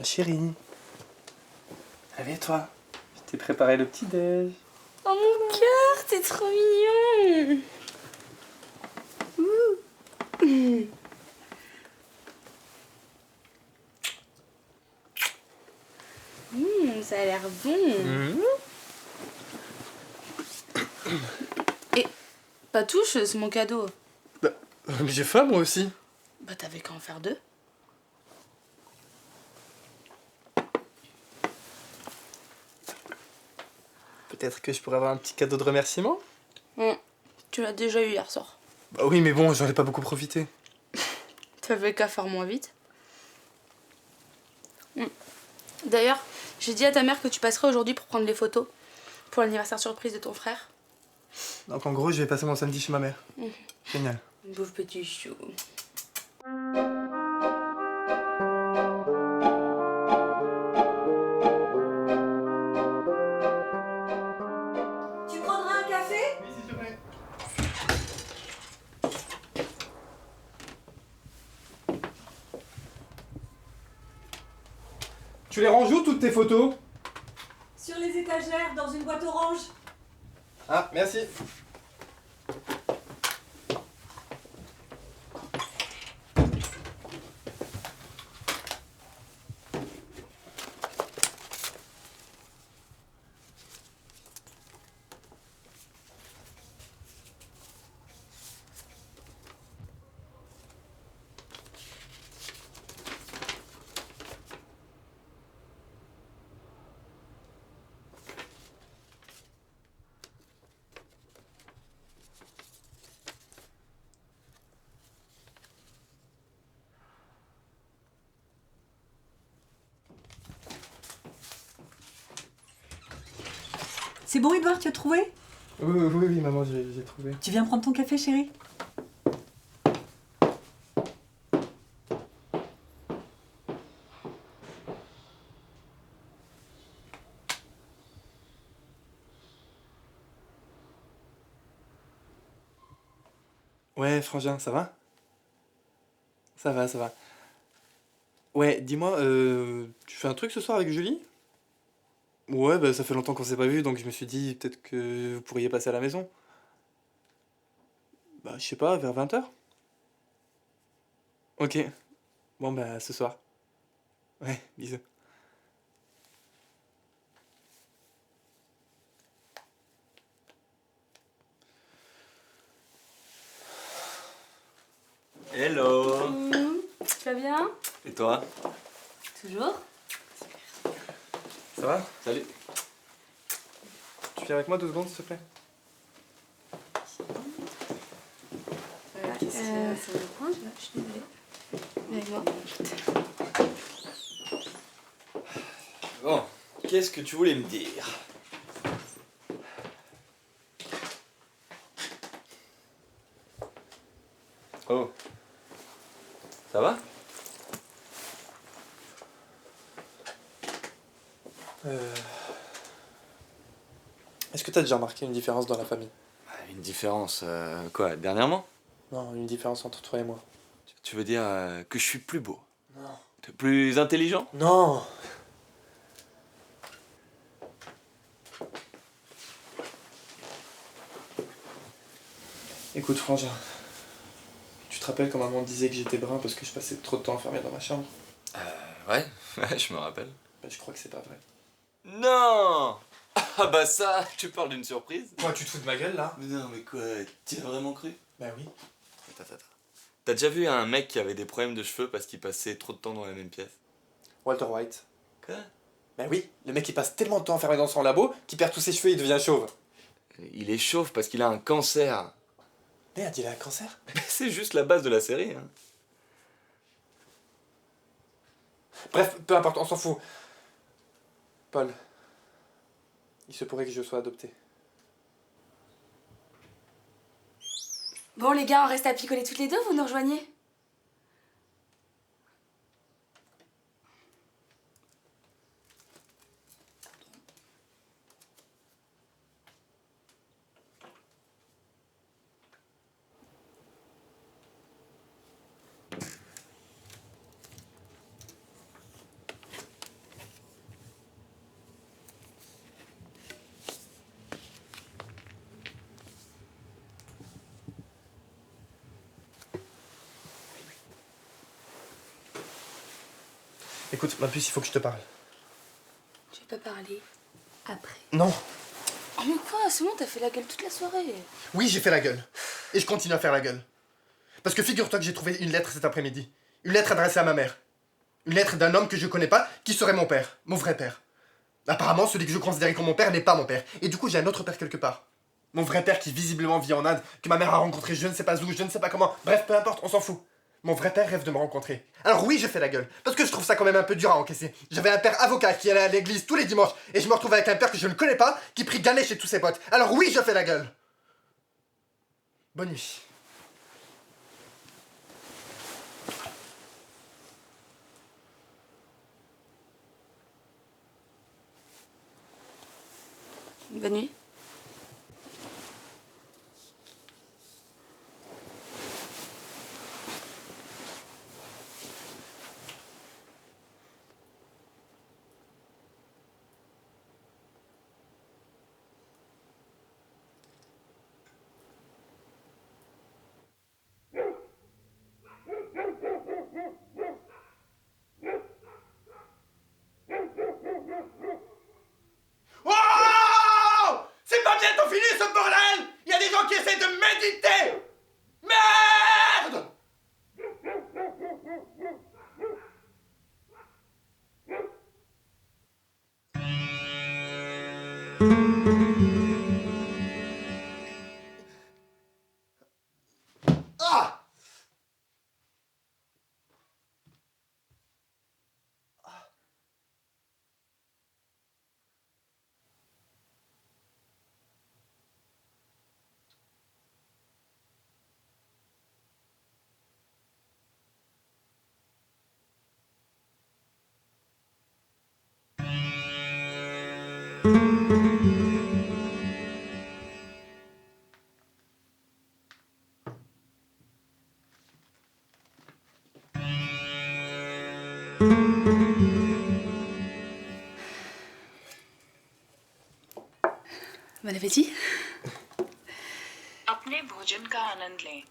Chérie, réveille-toi. Je t'ai préparé le petit-déj. Oh mon cœur, t'es trop mignon. Ça a l'air bon. Et pas touche, c'est mon cadeau. Mais j'ai faim moi aussi. Bah t'avais qu'à en faire 2. Peut-être que je pourrais avoir un petit cadeau de remerciement? Tu l'as déjà eu hier soir. Bah oui, mais bon, j'en ai pas beaucoup profité. T'avais qu'à faire moins vite. D'ailleurs, j'ai dit à ta mère que tu passerais aujourd'hui pour prendre les photos pour l'anniversaire surprise de ton frère. Donc en gros, je vais passer mon samedi chez ma mère. Génial. Pauvre petit chou. Tu prendras un café? Oui, s'il te plaît. Tu les ranges où toutes tes photos? Sur les étagères, dans une boîte orange. Ah, merci. C'est bon, Edouard, tu as trouvé? Oui, maman, j'ai trouvé. Tu viens prendre ton café, chérie? Ouais, Frangin, ça va? Ça va, ça va. Ouais, dis-moi, tu fais un truc ce soir avec Julie? Ouais, bah ça fait longtemps qu'on s'est pas vu, donc je me suis dit peut-être que vous pourriez passer à la maison. Bah, je sais pas, vers 20h? Ok. Bon, bah, ce soir. Ouais, bisous. Hello. Tu vas bien? Et toi? Toujours? Ça va? Salut. Tu viens avec moi 2 secondes, s'il te plaît? C'est le coin, je suis désolée. Viens avec moi. Bon, qu'est-ce que tu voulais me dire? Oh. Ça va? Est-ce que t'as déjà remarqué une différence dans la famille? Une différence, quoi, dernièrement? Non, une différence entre toi et moi. Tu veux dire que je suis plus beau? Non. Plus intelligent? Non! Écoute, Frangin, tu te rappelles quand maman disait que j'étais brun parce que je passais trop de temps enfermé dans ma chambre? Ouais, ouais, je me rappelle. Bah, je crois que c'est pas vrai. Non! Ah bah ça, tu parles d'une surprise? Quoi, tu te fous de ma gueule là? Mais non, mais quoi, t'y as vraiment cru? Bah oui. Attends. T'as déjà vu un mec qui avait des problèmes de cheveux parce qu'il passait trop de temps dans la même pièce? Walter White. Quoi? Bah oui, le mec il passe tellement de temps enfermé dans son labo qu'il perd tous ses cheveux et il devient chauve. Il est chauve parce qu'il a un cancer. Merde, il a un cancer? C'est juste la base de la série, hein. Bref, peu importe, on s'en fout. Paul, il se pourrait que je sois adopté. Bon les gars, on reste à picoler toutes les deux, vous nous rejoignez? Écoute, ma puce, il faut que je te parle. Je vais pas parler. Après. Non. Oh mais quoi, c'est bon, t'as fait la gueule toute la soirée. Oui, j'ai fait la gueule. Et je continue à faire la gueule. Parce que figure-toi que j'ai trouvé une lettre cet après-midi. Une lettre adressée à ma mère. Une lettre d'un homme que je connais pas, qui serait mon père. Mon vrai père. Apparemment, celui que je considérais comme mon père n'est pas mon père. Et du coup, j'ai un autre père quelque part. Mon vrai père qui visiblement vit en Inde, que ma mère a rencontré je ne sais pas où, je ne sais pas comment. Bref, peu importe, on s'en fout. Mon vrai père rêve de me rencontrer. Alors oui, je fais la gueule. Parce que je trouve ça quand même un peu dur à encaisser. J'avais un père avocat qui allait à l'église tous les dimanches. Et je me retrouve avec un père que je ne connais pas, qui prie Ganesh chez tous ses potes. Alors oui, je fais la gueule. Bonne nuit. Bonne nuit. Oh! C'est pas bientôt fini ce bordel! Il y a des gens qui essaient de méditer! Merde! Ah! Bon appétit. अपने भोजन का आनंद लें।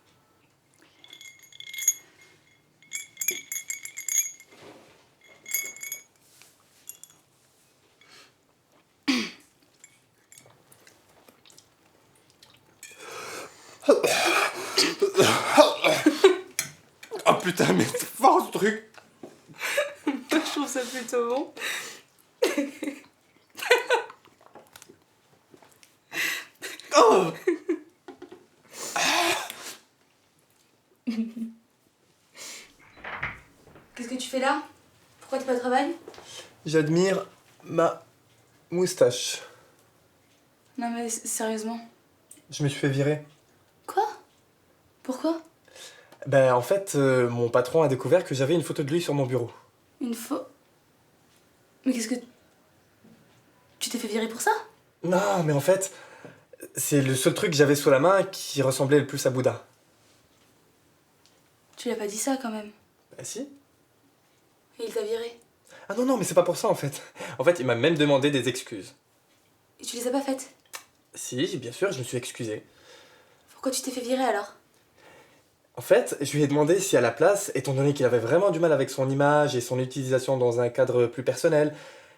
Oh putain, mais c'est fort ce truc! Je trouve ça plutôt bon. Oh! Qu'est-ce que tu fais là? Pourquoi t'es pas au travail? J'admire ma moustache. Non mais sérieusement. Je me suis fait virer. Quoi? Pourquoi? Ben en fait, mon patron a découvert que j'avais une photo de lui sur mon bureau. Une faux... Mais qu'est-ce que... Tu t'es fait virer pour ça? Non, mais en fait, c'est le seul truc que j'avais sous la main qui ressemblait le plus à Bouddha. Tu l'as pas dit ça quand même. Bah si. Et il t'a viré. Ah non, non, mais c'est pas pour ça en fait. En fait, il m'a même demandé des excuses. Et tu les as pas faites? Si, bien sûr, je me suis excusé. Pourquoi tu t'es fait virer alors? En fait, je lui ai demandé si à la place, étant donné qu'il avait vraiment du mal avec son image et son utilisation dans un cadre plus personnel,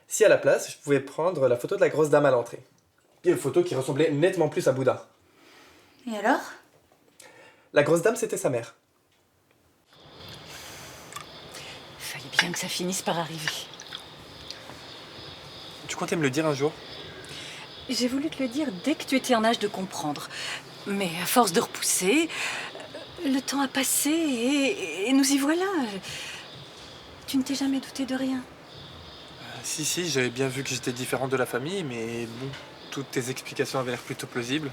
si à la place, je pouvais prendre la photo de la grosse dame à l'entrée. Une photo qui ressemblait nettement plus à Bouddha. Et alors? La grosse dame, c'était sa mère. Fallait bien que ça finisse par arriver. Tu comptais me le dire un jour? J'ai voulu te le dire dès que tu étais en âge de comprendre. Mais à force de repousser, le temps a passé et nous y voilà. Tu ne t'es jamais douté de rien. Si, j'avais bien vu que j'étais différent de la famille, mais bon, toutes tes explications avaient l'air plutôt plausibles.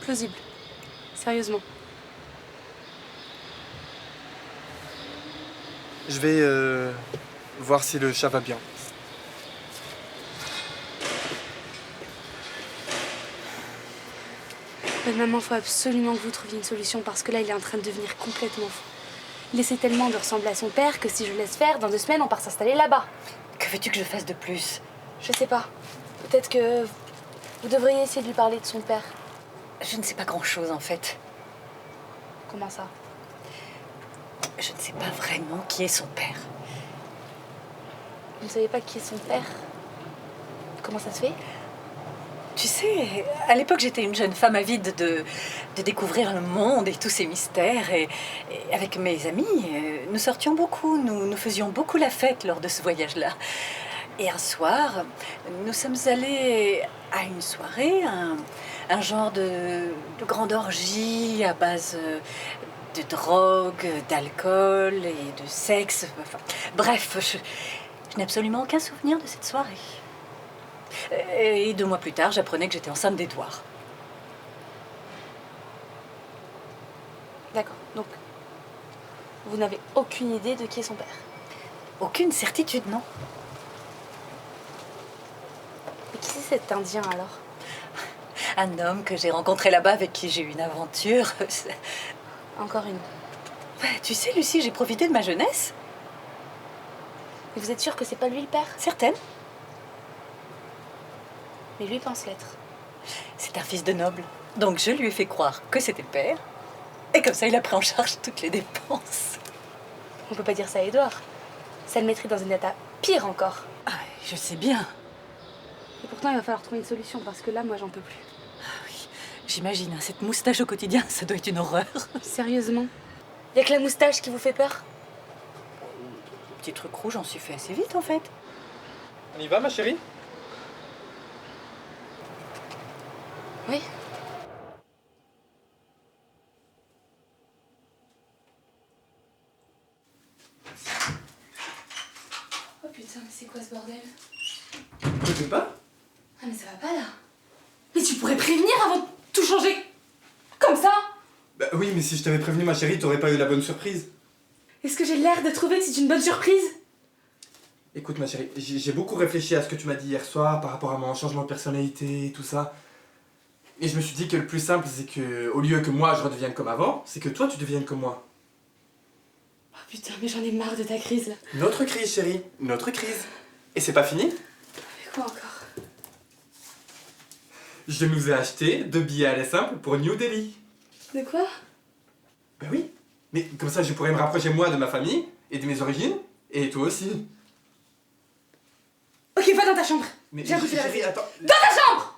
Plausible. Sérieusement. Je vais voir si le chat va bien. Maman, faut absolument que vous trouviez une solution parce que là, il est en train de devenir complètement fou. Il essaie tellement de ressembler à son père que si je laisse faire, dans 2 semaines, on part s'installer là-bas. Que veux-tu que je fasse de plus? Je sais pas. Peut-être que vous devriez essayer de lui parler de son père. Je ne sais pas grand-chose en fait. Comment ça? Je ne sais pas vraiment qui est son père. Vous ne savez pas qui est son père? Comment ça se fait? Tu sais, à l'époque, j'étais une jeune femme avide de découvrir le monde et tous ses mystères. Et avec mes amis, nous sortions beaucoup, nous faisions beaucoup la fête lors de ce voyage-là. Et un soir, nous sommes allés à une soirée, un genre de grande orgie à base de drogue, d'alcool et de sexe. Enfin, bref, je n'ai absolument aucun souvenir de cette soirée. Et 2 mois plus tard, j'apprenais que j'étais enceinte d'Édouard. D'accord, donc vous n'avez aucune idée de qui est son père. Aucune certitude, non. Et qui c'est cet Indien alors? Un homme que j'ai rencontré là-bas avec qui j'ai eu une aventure. Encore une. Ouais, tu sais, Lucie, j'ai profité de ma jeunesse. Et vous êtes sûre que c'est pas lui le père? Certaine. Mais lui pense l'être. C'est un fils de noble. Donc je lui ai fait croire que c'était le père. Et comme ça, il a pris en charge toutes les dépenses. On peut pas dire ça à Édouard. Ça le mettrait dans un état pire encore. Ah, je sais bien. Et pourtant, il va falloir trouver une solution parce que là, moi, j'en peux plus. Ah oui, j'imagine, hein, cette moustache au quotidien, ça doit être une horreur. Sérieusement? Y a que la moustache qui vous fait peur? Petit truc rouge, j'en suis fait assez vite en fait. On y va, ma chérie? Oui. Oh putain, mais c'est quoi ce bordel? Tu sais pas? Ah mais ça va pas là. Mais tu pourrais prévenir avant de tout changer. Comme ça. Bah oui, mais si je t'avais prévenu, ma chérie, t'aurais pas eu la bonne surprise. Est-ce que j'ai l'air de trouver que c'est une bonne surprise? Écoute, ma chérie, j'ai beaucoup réfléchi à ce que tu m'as dit hier soir par rapport à mon changement de personnalité et tout ça. Et je me suis dit que le plus simple, c'est que, au lieu que moi je redevienne comme avant, c'est que toi tu deviennes comme moi. Oh putain, mais j'en ai marre de ta crise là. Notre crise, chérie, notre crise. Et c'est pas fini? Mais quoi encore? Je nous ai acheté 2 billets aller simple pour New Delhi. De quoi? Ben oui, mais comme ça je pourrais me rapprocher moi de ma famille et de mes origines, et toi aussi. Ok, va dans ta chambre. Mais J'ai un coup de fil à chérie, passer. attends. Dans ta chambre!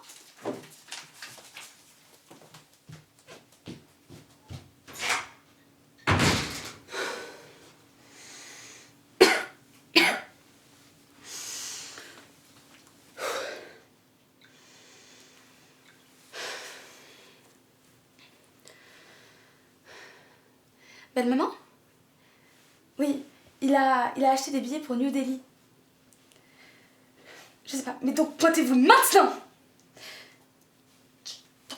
Belle maman? Oui, il a acheté des billets pour New Delhi. Je sais pas, mais donc pointez-vous maintenant!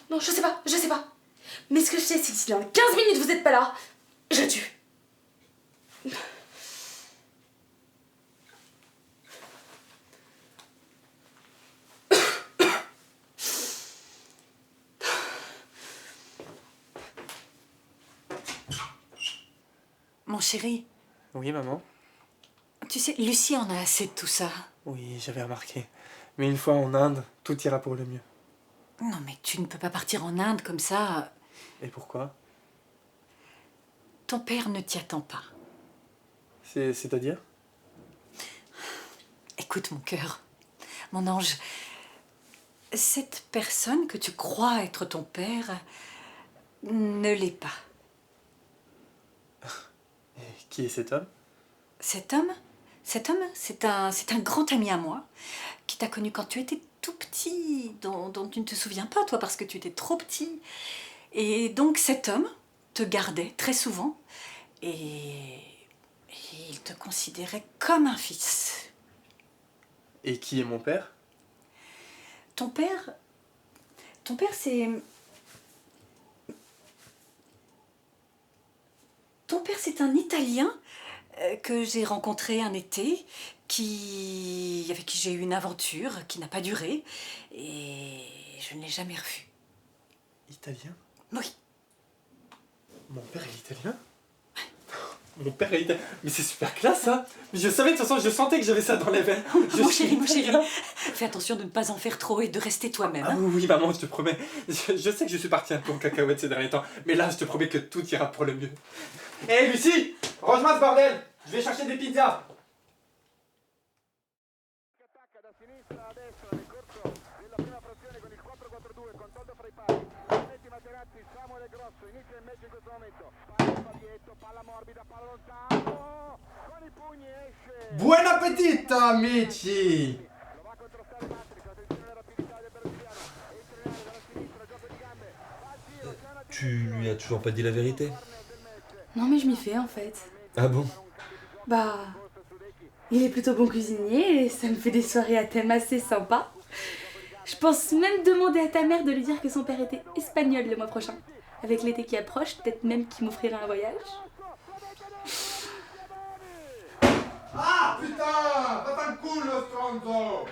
Non, je sais pas. Mais ce que je sais, c'est que si dans 15 minutes vous êtes pas là, je tue. Mon chéri, Oui, maman? tu sais, Lucie en a assez de tout ça. Oui, j'avais remarqué. Mais une fois en Inde, tout ira pour le mieux. Non mais tu ne peux pas partir en Inde comme ça. Et pourquoi? Ton père ne t'y attend pas. C'est-à-dire? Écoute mon cœur, mon ange, cette personne que tu crois être ton père ne l'est pas. Et qui est cet homme? Cet homme, c'est un grand ami à moi qui t'a connu quand tu étais tout petit, dont tu ne te souviens pas toi parce que tu étais trop petit. Et donc cet homme te gardait très souvent et il te considérait comme un fils. Et qui est mon père? Ton père, c'est... Ton père, c'est un Italien que j'ai rencontré un été, avec qui j'ai eu une aventure qui n'a pas duré, et je ne l'ai jamais revu. Italien? Oui. Mon père est italien? Mon père est italien? Mais c'est super classe ça! Mais je savais, de toute façon, je sentais que j'avais ça dans les veines. Mon chéri, fais attention de ne pas en faire trop et de rester toi-même. Ah Hein. oui, maman, je te promets. Je sais que je suis parti un peu en cacahuète ces derniers temps, mais là, je te promets que tout ira pour le mieux. Hé, Lucie! Range-moi ce bordel! Je vais chercher des pizzas! Buon appetito, amici! Tu lui as toujours pas dit la vérité? Non, mais je m'y fais en fait. Ah bon? Bah, il est plutôt bon cuisinier et ça me fait des soirées à thème assez sympas. Je pense même demander à ta mère de lui dire que son père était espagnol le mois prochain. Avec l'été qui approche, peut-être même qu'il m'offrira un voyage. Ah putain! Vaffanculo, stronzo!